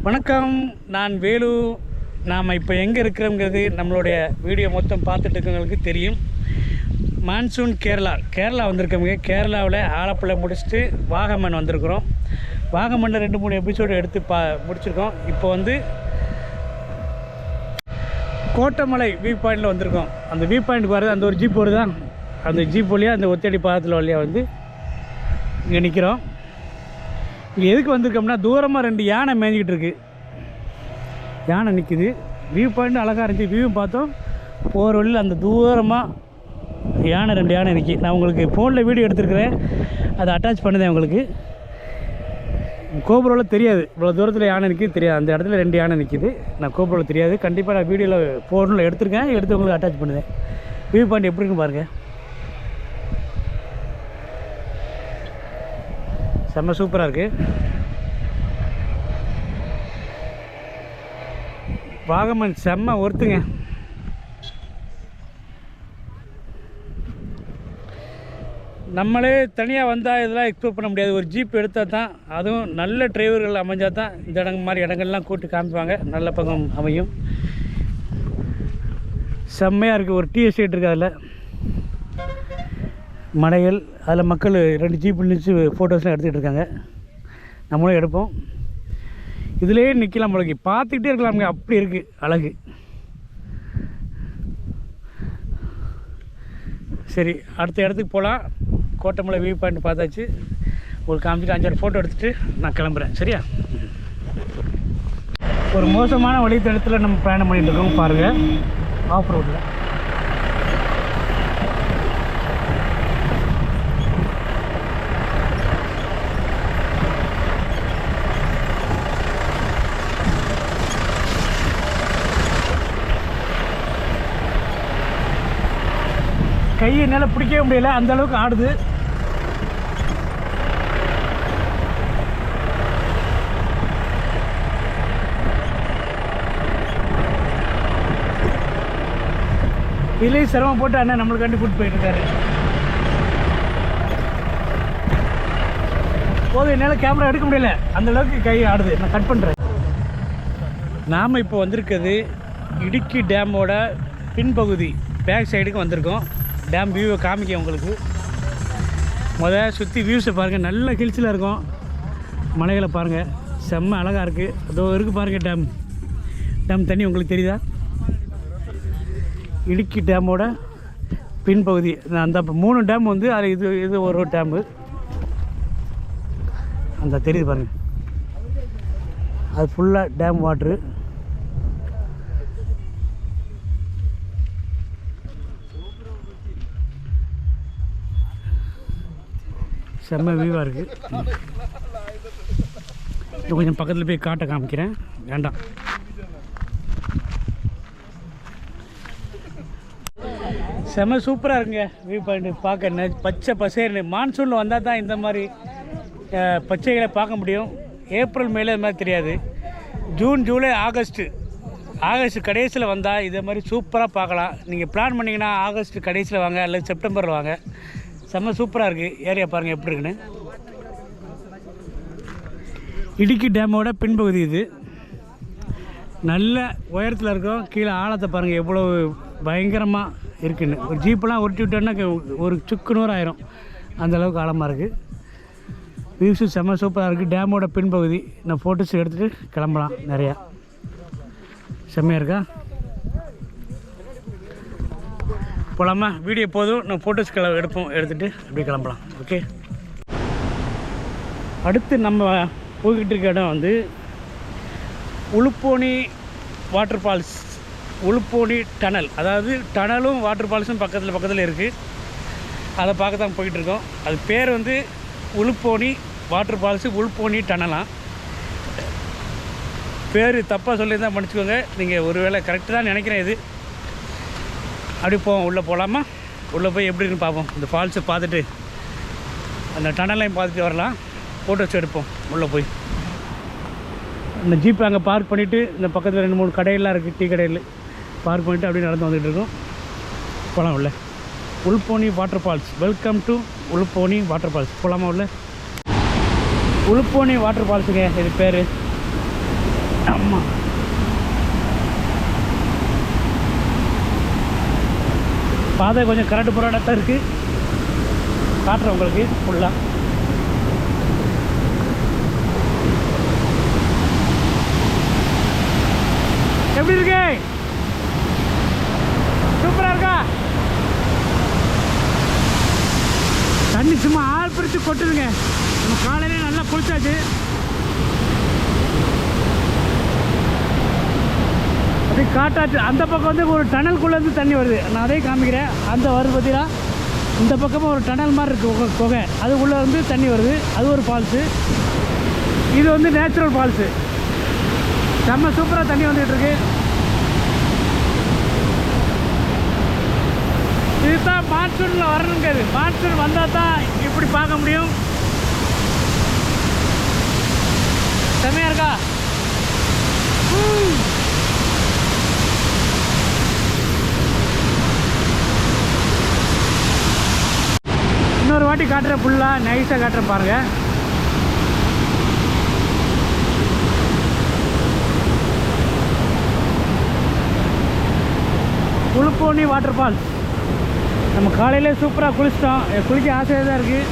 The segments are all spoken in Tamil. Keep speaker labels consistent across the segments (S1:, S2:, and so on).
S1: வணக்கம், நான் வேலு. நாம் இப்போ எங்கே இருக்கிறோங்கிறது நம்மளுடைய வீடியோ மொத்தம் பார்த்துட்டு இருக்கவங்களுக்கு தெரியும். மான்சூன் கேரளா வந்திருக்கவங்க. கேரளாவில் ஆலப்புழை முடிச்சுட்டு வாகமன் வந்திருக்கிறோம். வாகமனில் 2-3 எபிசோடு எடுத்து முடிச்சிருக்கோம். இப்போ வந்து கோட்டமலை வியூ பாயிண்டில் வந்திருக்கோம். அந்த வியூ பாயிண்ட்டுக்கு வரது அந்த ஒரு ஜீப் வருதான், அந்த ஜீப் வழியாக அந்த ஒத்தடி பாதத்தில் வழியாக வந்து இங்கே நிற்கிறோம். இங்கே எதுக்கு வந்திருக்கோம்னா, தூரமாக 2 யானை மேய்ஞ்சிக்கிட்டு இருக்குது. யானை நிற்கிது. வியூ பாயிண்ட் அழகாக இருந்துச்சு. வியூ பார்த்தோம். போகிற வழியில் அந்த தூரமாக 2 யானை நிற்கி. நான் உங்களுக்கு ஃபோனில் வீடியோ எடுத்துருக்கிறேன், அதை அட்டாச் பண்ணுதேன். உங்களுக்கு கோபுரோவில் தெரியாது, இவ்வளோ தூரத்தில் யானை நிற்கிது தெரியாது. அந்த இடத்துல 2 யானை நிற்கிது. நான் கோபுரோவில் தெரியாது. கண்டிப்பாக நான் வீடியோவில் ஃபோனில் எடுத்துருக்கேன், எடுத்து உங்களுக்கு அட்டாச் பண்ணுதேன். வியூ பாயிண்ட் எப்படி இருக்குன்னு பாருங்கள். செம்ம சூப்பராக இருக்குது. வாகமன் செம்ம ஒருத்துங்க. நம்மளே தனியாக வந்தால் இதெல்லாம் எக்ஸ்ப்ளோர் பண்ண முடியாது. ஒரு ஜீப் எடுத்தால் தான், அதுவும் நல்ல டிரைவர்கள் அமைஞ்சால் தான் இந்த மாதிரி இடங்கள்லாம் கூப்பிட்டு காமிப்பாங்க. நல்ல பக்கம் அமையும். செம்மையாக இருக்குது. ஒரு டீ எஸ்டேட் இருக்குது, அதில் மலைகள், அதில் மக்கள் 2 ஜீப் நின்று ஃபோட்டோஸ்லாம் எடுத்துகிட்டு இருக்காங்க. நம்மளும் எடுப்போம். இதிலே நிற்கலாம், நம்மளுக்கு பார்த்துக்கிட்டே இருக்கலாமுங்க, அப்படி இருக்குது அழகு. சரி, அடுத்த இடத்துக்கு போகலாம். கோட்டமலை வியூ பாயிண்ட் பார்த்தாச்சு. ஒரு காமிச்சிட்டு 5-6 ஃபோட்டோ எடுத்துகிட்டு நான் கிளம்புறேன். சரியா? ஒரு மோசமான வழித்தடத்தில் நம்ம பிரயாணம் பண்ணிகிட்டு இருக்கோம் பாருங்கள். ஆஃப் ரோட்டில் கையை என்னால் பிடிக்கவே முடியல, அந்த அளவுக்கு ஆடுது. இதுலேயும் சிரமம் போட்டு அண்ணன் நம்மளுக்கு கண்டு கூப்பிட்டு போயிட்டு இருக்காரு. போதும், என்னால் கேமரா எடுக்க முடியல, அந்த அளவுக்கு கை ஆடுது. நான் கட் பண்ணுறேன். நாம் இப்போ வந்திருக்கிறது இடுக்கி டேமோட பின்பகுதி, பேக் சைடுக்கு வந்திருக்கோம். டேம் வியூவை காமிக்க உங்களுக்கு. சுற்றி வியூஸை பாருங்கள். நல்ல ஹில்ஸில் இருக்கும். மலைகளை பாருங்கள், செம்ம அழகாக இருக்குது. அதோ இருக்குது பாருங்கள் டேம் தண்ணி உங்களுக்கு தெரியுதா? இடுக்கி டேமோட பின்பகுதி. அந்த 3 டேம் வந்து அது இது ஒரு டேமு. அந்த தெரியுது பாருங்கள், அது ஃபுல்லாக டேம் வாட்ரு. செம்ம வியூவாக இருக்குது. கொஞ்சம் பக்கத்தில் போய் காட்ட காமிக்கிறேன். வேண்டாம், செம்ம சூப்பராக இருக்குங்க வியூ பாயிண்ட். பார்க்க பச்சை பசேர்னு. மான்சூனில் வந்தால் தான் இந்த மாதிரி பச்சைகளை பார்க்க முடியும். ஏப்ரல் மேலே இது மாதிரி தெரியாது. ஜூன், ஜூலை, ஆகஸ்ட் கடைசியில் வந்தால் இதே மாதிரி சூப்பராக பார்க்கலாம். நீங்கள் பிளான் பண்ணிங்கன்னா ஆகஸ்ட் கடைசியில் வாங்க, அல்லது செப்டம்பரில் வாங்க. செம்ம சூப்பராக இருக்குது. ஏரியா பாருங்கள் எப்படி இருக்குன்னு. இடுக்கி டேமோட பின்பகுதி இது. நல்ல உயரத்தில் இருக்கும். கீழே ஆழத்தை பாருங்கள் எவ்வளோ பயங்கரமாக இருக்குன்னு. ஒரு ஜீப்பெல்லாம் ஒட்டி விட்டோன்னா ஒரு சுக்குநூறு ஆயிரும், அந்தளவுக்கு ஆழமாக இருக்குது. வியூஸு செம்ம சூப்பராக இருக்குது. டேமோட பின்பகுதி. நான் ஃபோட்டோஸ் எடுத்துகிட்டு கிளம்பலாம். நிறையா செம்மையாக இருக்கா? போகலாமா? வீடியோ போதும், நான் ஃபோட்டோஸ் எடுத்துகிட்டு அப்படி கிளம்பலாம். ஓகே, அடுத்து நம்ம போய்கிட்டு இருக்க இடம் வந்து உளுப்போனி வாட்டர் ஃபால்ஸ், உளுப்போனி டனல். அதாவது டனலும் வாட்டர் ஃபால்ஸும் பக்கத்தில் இருக்குது. அதை பார்க்க தான் போய்கிட்டுருக்கோம். அது பேர் வந்து உளுப்போனி வாட்டர் ஃபால்ஸு, உளுப்போனி டனலாம். பேர் தப்பாக சொல்லியிருந்தால் மன்னிச்சுக்கோங்க. நீங்கள் ஒருவேளை கரெக்டு தான் நினைக்கிறேன். இது அப்படி உள்ளே போகலாமா? உள்ளே போய் எப்படி இருக்குன்னு பார்ப்போம். இந்த ஃபால்ஸை பார்த்துட்டு அந்த டனலையும் பார்த்துட்டு வரலாம். ஃபோட்டோஸ் எடுப்போம். உள்ளே போய் இந்த ஜீப்பை அங்கே பார்க் பண்ணிவிட்டு, இந்த பக்கத்தில் 2-3 கடையெல்லாம் இருக்குது, டீ கடையில் பார்க் பண்ணிவிட்டு அப்படியே நடந்து வந்துகிட்டு இருக்கோம். போகலாம் உள்ள. Ulupponi water falls. Welcome to Ulupponi water falls. போகலாமா உள்ள? உளுப்போனி வாட்டர் ஃபால்ஸுங்க இது பேர். ஆமாம், பாதை கொஞ்சம் கரண்ட் புராணத்தான் இருக்குது. காட்டுறேன் உங்களுக்கு ஃபுல்லாக. எப்படி இருக்கு? சூப்பராக இருக்கா? தண்ணி சும்மா ஆள் பிரித்து கொட்டுதுங்க. நம்ம காலையிலே நல்லா குளிச்சாச்சு. அப்படி காட்டாச்சு. அந்த பக்கம் வந்து ஒரு டனல்குள்ளேருந்து தண்ணி வருது. நான் அதையும் காமிக்கிறேன். அந்த வருது பார்த்தீங்கன்னா, இந்த பக்கமாக ஒரு டனல் மாதிரி இருக்குது குகை. அதுக்குள்ளே வந்து தண்ணி வருது. அது ஒரு ஃபால்ஸு. இது வந்து நேச்சுரல் ஃபால்ஸு. செம்ம சூப்பராக தண்ணி வந்துகிட்டு இருக்கு. இதுதான் மான்சூனில் வரணுங்கிறது. மான்சூன் வந்தால் தான் இப்படி பார்க்க முடியும். செம்மையாக இருக்கா? இன்னொரு வாட்டி காட்டுறேன், ஃபுல்லாக நைஸாக காட்டுறேன் பாருங்கள். உளுப்போனி வாட்டர் ஃபால்ஸ். நம்ம காலையில் சூப்பராக குளிச்சிட்டோம். குளிக்க ஆசையாக தான் இருக்குது.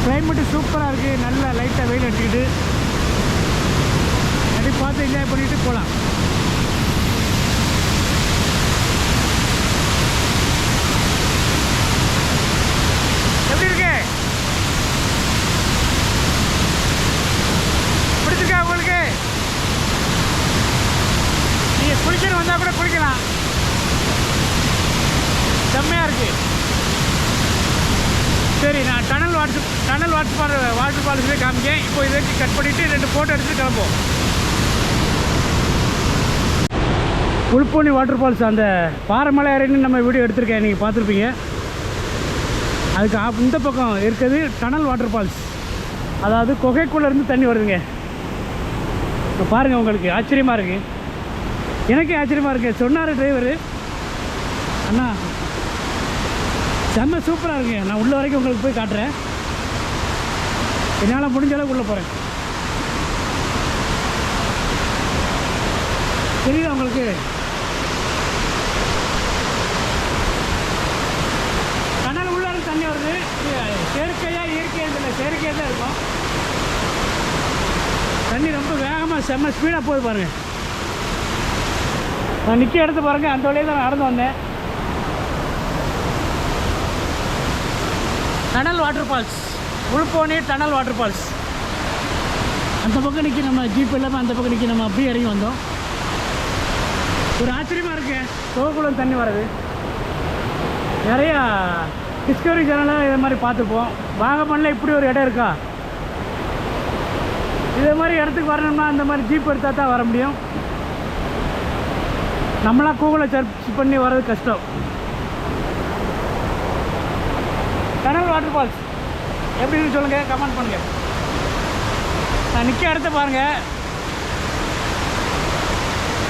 S1: கிளைமேட்டு சூப்பராக இருக்குது. நல்லா லைட்டாக வெயில் அடிச்சுக்கிட்டு அப்படி பார்த்து என்ஜாய் பண்ணிவிட்டு போகலாம். எப்படி இருக்கு? பிடிச்சிருக்கா உங்களுக்கு? நீங்கள் குளிக்கணும் வந்தால் கூட குளிக்கலாம். செம்மையாக இருக்குது. சரி, நான் டனல் வாட்டர் ஃபால்ஸே காமிக்கேன். இப்போ இதை கட் பண்ணிவிட்டு 2 ஃபோட்டோ எடுத்து கிளம்புவோம். உளுப்போனி வாட்டர் ஃபால்ஸ், அந்த பாறைமலை அறைன்னு நம்ம வீடியோ எடுத்திருக்கேன், நீங்கள் பார்த்துருப்பீங்க. அதுக்கு இந்த பக்கம் இருக்கிறது டனல் வாட்டர் ஃபால்ஸ். அதாவது குகைக்குள்ளேருந்து தண்ணி வருதுங்க. இப்போ பாருங்கள், உங்களுக்கு ஆச்சரியமாக இருக்குது. எனக்கே ஆச்சரியமாக இருக்குது. சொன்னார் டிரைவரு, அண்ணா செம்ம சூப்பராக இருக்குங்க. நான் உள்ள வரைக்கும் உங்களுக்கு போய் காட்டுறேன். என்னால் முடிஞ்ச அளவுக்கு உள்ளே போகிறேன். தெரியுதா உங்களுக்கு? கடல் உள்ளே தண்ணி வருது. செயற்கையாக இயற்கையாக இல்லை, செயற்கையாக தான் இருக்கும். தண்ணி ரொம்ப வேகமாக செம்ம ஸ்பீடாக போகுது பாருங்கள். நான் நிற்க இடத்து பாருங்கள். அந்த வழியாக தான் நான் நடந்து வந்தேன். Tunnel water falls, Ulupponi tunnel water falls. அந்த பக்கம் நிற்கி நம்ம ஜீப் இல்லாமல் அந்த பக்கம் நிற்கி நம்ம அப்படியே இறங்கி வந்தோம். ஒரு ஆச்சரியமாக இருக்கு. குகைக்குள்ள தண்ணி வர்றது. நிறையா டிஸ்கவரி சேனலில் இது மாதிரி பார்த்துப்போம். வாகமனில் இப்படி ஒரு இடம் இருக்கா? இதே மாதிரி இடத்துக்கு வரணும்னா அந்த மாதிரி ஜீப் எடுத்தால் தான் வர முடியும். நம்மளாம் கூகுளில் சர்ச் பண்ணி வர்றது கஷ்டம். டனல் வாட்டர் ஃபால்ஸ் எப்படின்னு சொல்லுங்கள், கமெண்ட் பண்ணுங்கள். நான் நிற்க இடத்த பாருங்கள்.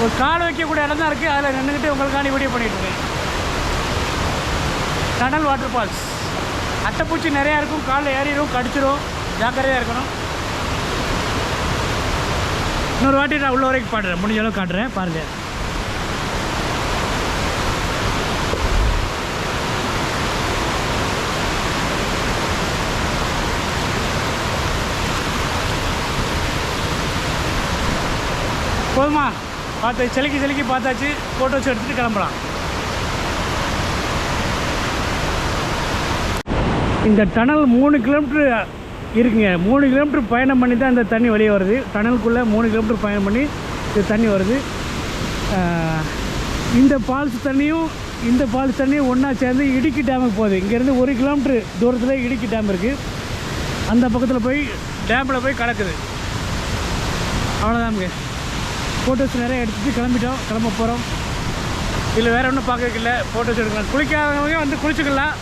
S1: ஒரு கால் வைக்கக்கூடிய இடம் தான் இருக்குது. அதில் நின்றுக்கிட்டு உங்களுக்காண்டி வீடியோ பண்ணிகிட்ருக்கேன். Tunnel water falls. அட்டைப்பூச்சி நிறையா இருக்கும். காலில் ஏறிடும், கடிச்சிடும். ஜாக்கிரதையாக இருக்கணும். இன்னொரு வாட்டி நான் உள்ள வரைக்கும் பாடுறேன், முடிஞ்ச அளவுக்கு காட்டுறேன் பாருங்கள். போதுமா? பார்த்து செலுக்கி பார்த்தாச்சு. ஃபோட்டோஸ் எடுத்துகிட்டு கிளம்பலாம். இந்த டனல் 3 கிலோமீட்ரு இருக்குங்க. 3 கிலோமீட்டர் பயணம் பண்ணி தான் இந்த தண்ணி வெளியே வருது. டனலுக்குள்ளே 3 கிலோமீட்டர் பயணம் பண்ணி இது தண்ணி வருது. இந்த ஃபால்ஸ் தண்ணியும் இந்த ஃபால்ஸ் தண்ணியும் ஒன்றா சேர்ந்து இடுக்கி டேமுக்கு போகுது. இங்கேருந்து 1 கிலோமீட்டர் தூரத்தில் இடுக்கி டேம் இருக்குது. அந்த பக்கத்தில் போய் டேமில் போய் கலக்குது. அவ்வளோதாங்க. ஃபோட்டோஸ் நிறைய எடுத்துகிட்டு கிளம்ப போகிறோம். இதில் வேறு ஒன்றும் பார்க்கறதுக்கு ஃபோட்டோஸ் எடுக்கலாம். குளிக்காதவங்க வந்து குளிச்சுக்கலாம்.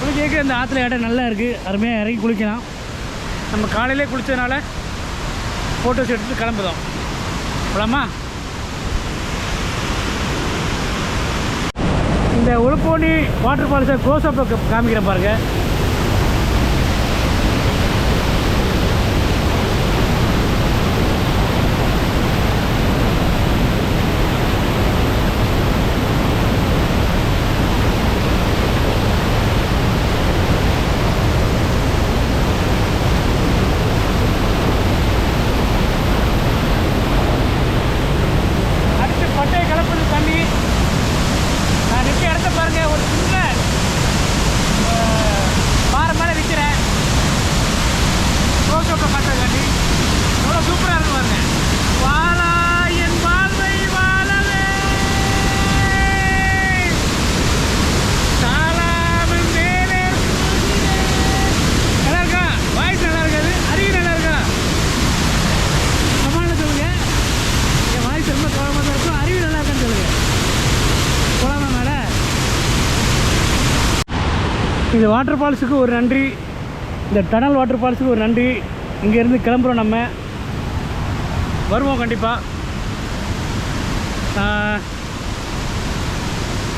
S1: குளிக்க இந்த ஆற்றுல இடம் நல்லா இருக்குது. அருமையாக இறங்கி குளிக்கலாம். நம்ம காலையிலே குளித்ததுனால ஃபோட்டோஸ் எடுத்துகிட்டு கிளம்புதோம். போகலாமா? இந்த உளுப்போனி வாட்டர் ஃபால்ஸை க்ளோஸ்அப் காமிக்கிறேன் பாருங்கள். இந்த வாட்டர் ஃபால்ஸுக்கு ஒரு நன்றி, இந்த டனல் வாட்டர் ஃபால்ஸுக்கு ஒரு நன்றி. இங்கேருந்து கிளம்புறோம், நம்ம வருவோம் கண்டிப்பாக.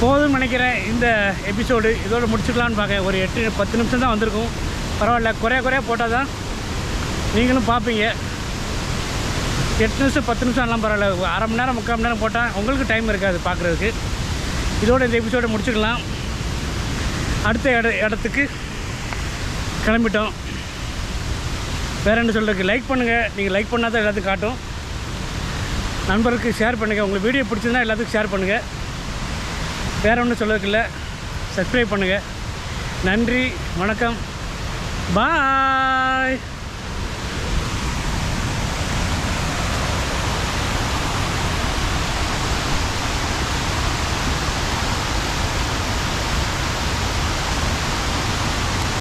S1: போதும்னு நினைக்கிறேன் இந்த எபிசோடு. இதோடு முடிச்சுக்கலான்னு பார்க்கேன். ஒரு 8-10 நிமிஷம் தான் வந்திருக்கும். பரவாயில்ல, குறைய போட்டால் தான் நீங்களும் பார்ப்பீங்க. 8 நிமிஷம் 10 நிமிஷம் எல்லாம் பரவாயில்ல. அரை மணி நேரம் 3/4 மணி நேரம் போட்டால் உங்களுக்கு டைம் இருக்காது பார்க்குறதுக்கு. இதோடு இந்த எபிசோடை முடிச்சுக்கலாம். அடுத்த இடத்துக்கு கிளம்பிட்டோம். வேறு என்ன சொல்கிறதுக்கு, லைக் பண்ணுங்கள். நீங்கள் லைக் பண்ணால் தான் எல்லாத்துக்கும் காட்டும். நண்பருக்கு ஷேர் பண்ணுங்கள். உங்களுக்கு வீடியோ பிடிச்சிருந்தா எல்லாத்துக்கும் ஷேர் பண்ணுங்கள். வேறு ஒன்றும் சொல்கிறதுக்கு இல்லை. சப்ஸ்கிரைப் பண்ணுங்கள். நன்றி, வணக்கம், பாய்.